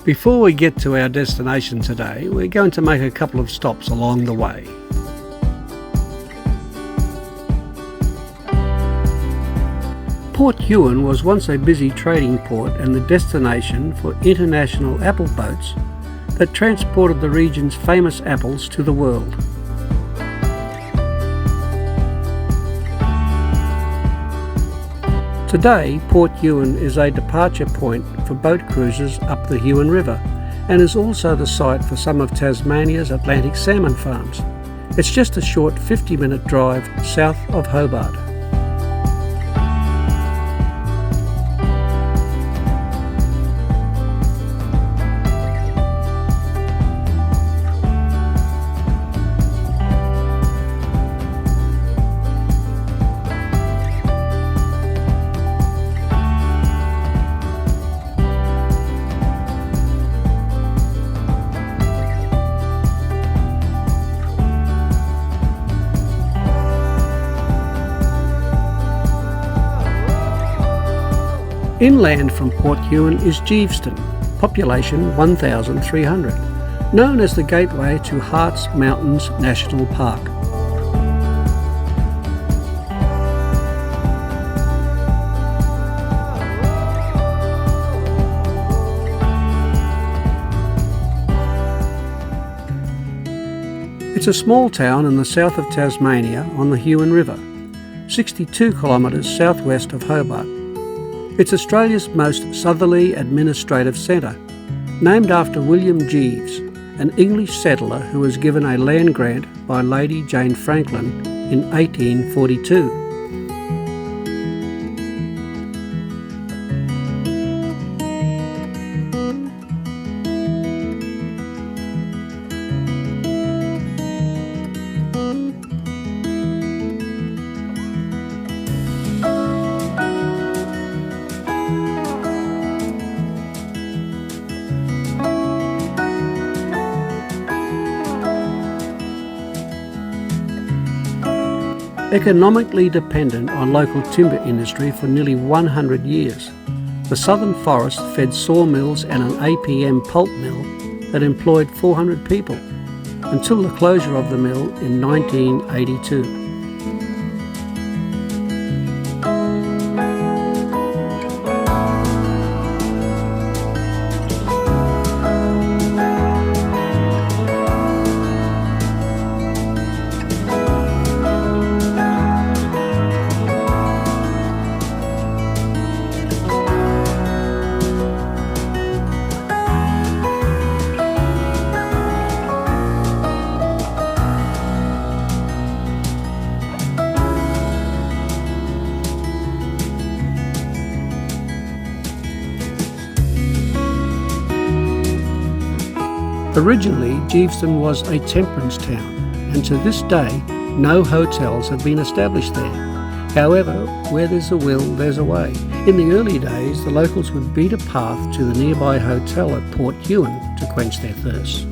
Before we get to our destination today, we're going to make a couple of stops along the way. Port Huon was once a busy trading port and the destination for international apple boats that transported the region's famous apples to the world. Today, Port Huon is a departure point for boat cruises up the Huon River and is also the site for some of Tasmania's Atlantic salmon farms. It's just a short 50-minute drive south of Hobart. Inland from Port Huon is Geeveston, population 1,300, known as the gateway to Hartz Mountains National Park. It's a small town in the south of Tasmania on the Huon River, 62 kilometres southwest of Hobart. It's Australia's most southerly administrative centre, named after William Jeeves, an English settler who was given a land grant by Lady Jane Franklin in 1842. Economically dependent on local timber industry for nearly 100 years, the Southern Forest fed sawmills and an APM pulp mill that employed 400 people, until the closure of the mill in 1982. Originally, Geeveston was a temperance town, and to this day, no hotels have been established there. However, where there's a will, there's a way. In the early days, the locals would beat a path to the nearby hotel at Port Huon to quench their thirst.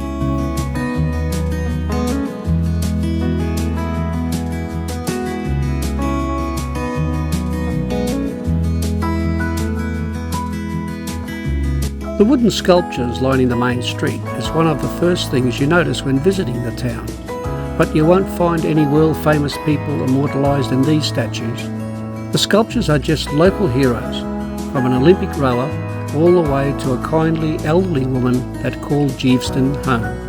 The wooden sculptures lining the main street is one of the first things you notice when visiting the town, but you won't find any world-famous people immortalised in these statues. The sculptures are just local heroes, from an Olympic rower all the way to a kindly elderly woman that called Geeveston home.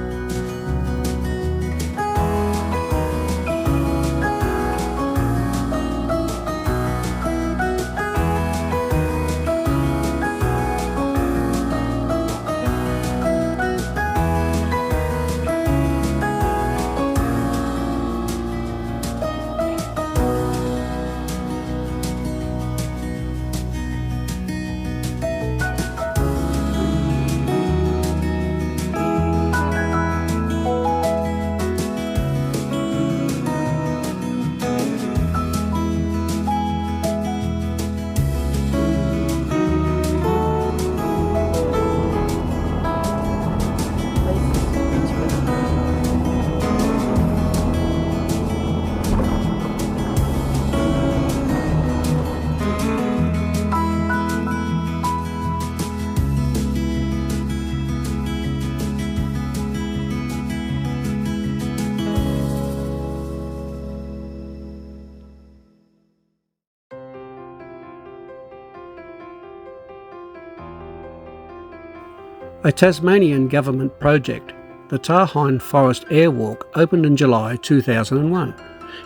A Tasmanian government project, the Tahune Forest Airwalk opened in July 2001.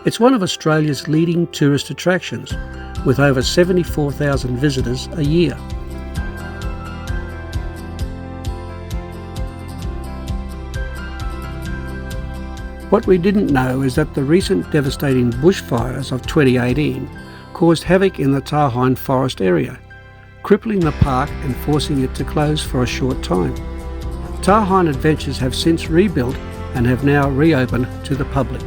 It's one of Australia's leading tourist attractions, with over 74,000 visitors a year. What we didn't know is that the recent devastating bushfires of 2018 caused havoc in the Tahune Forest area, crippling the park and forcing it to close for a short time. Tahune Adventures have since rebuilt and have now reopened to the public.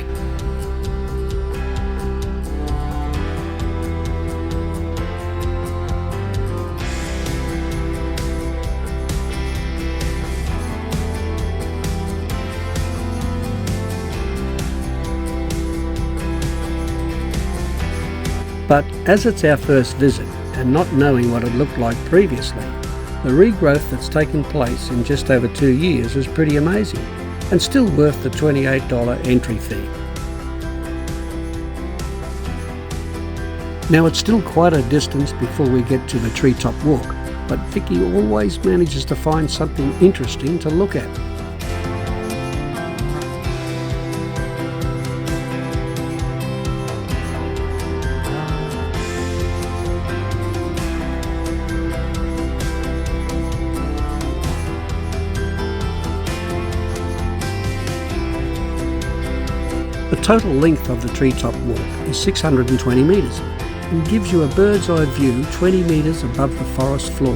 But as it's our first visit, and not knowing what it looked like previously, the regrowth that's taken place in just over 2 years is pretty amazing, and still worth the $28 entry fee. Now it's still quite a distance before we get to the treetop walk, but Vicky always manages to find something interesting to look at. The total length of the treetop walk is 620 metres and gives you a bird's eye view 20 metres above the forest floor.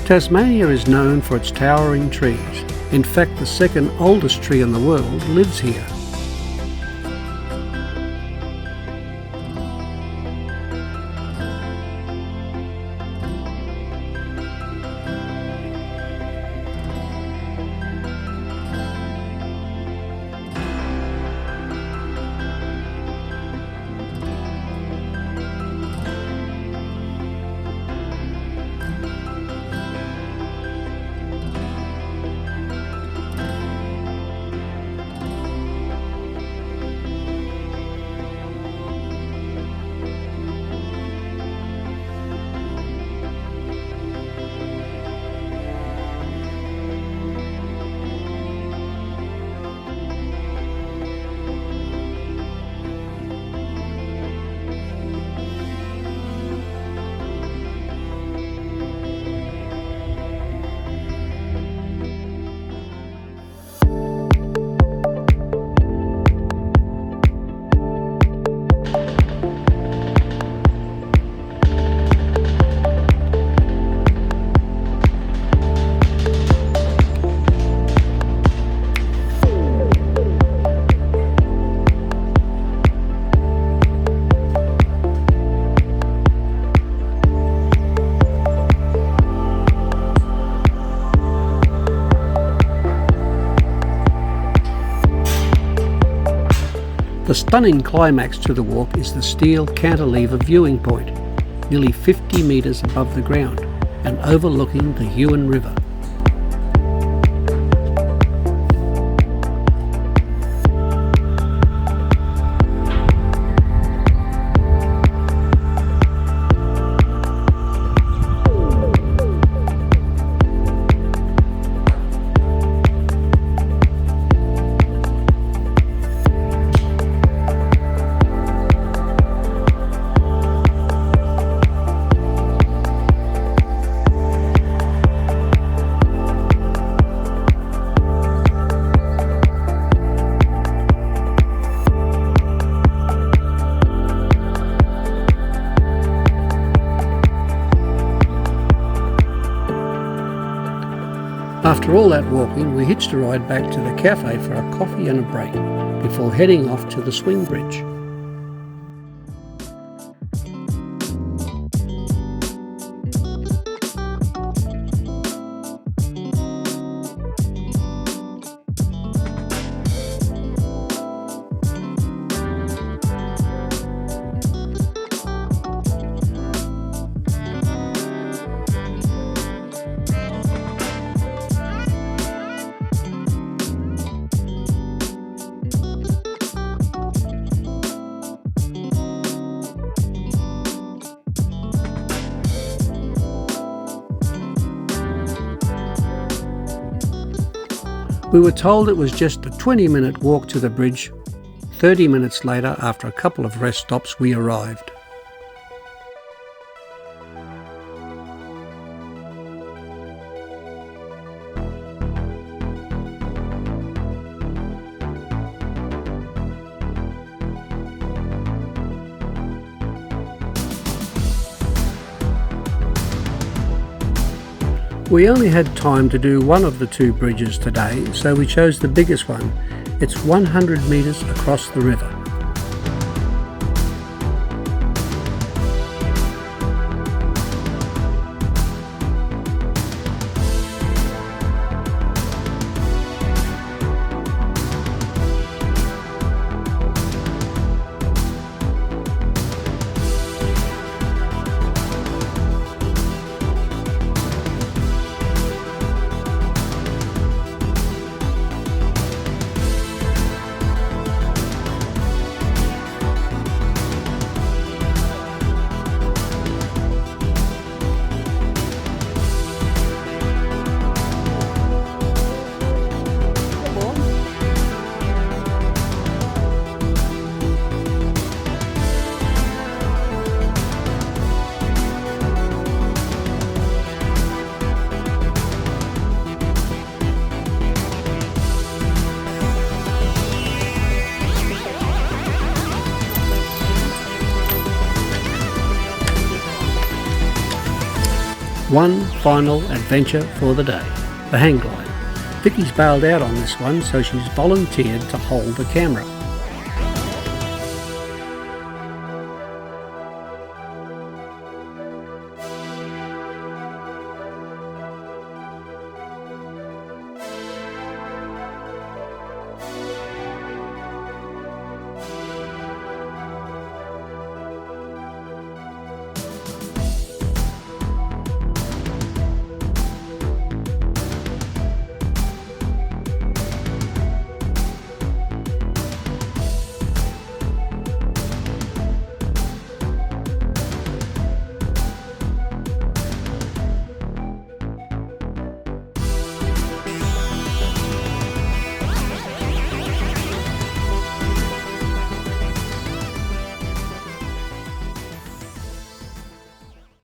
Tasmania is known for its towering trees. In fact, the second oldest tree in the world lives here. The stunning climax to the walk is the steel cantilever viewing point, nearly 50 metres above the ground and overlooking the Huon River. After all that walking, we hitched a ride back to the cafe for a coffee and a break before heading off to the swing bridge. We were told it was just a 20-minute walk to the bridge. 30 minutes later, after a couple of rest stops, we arrived. We only had time to do one of the two bridges today, so we chose the biggest one. It's 100 metres across the river. One final adventure for the day, the hang glide. Vicky's bailed out on this one, so she's volunteered to hold the camera.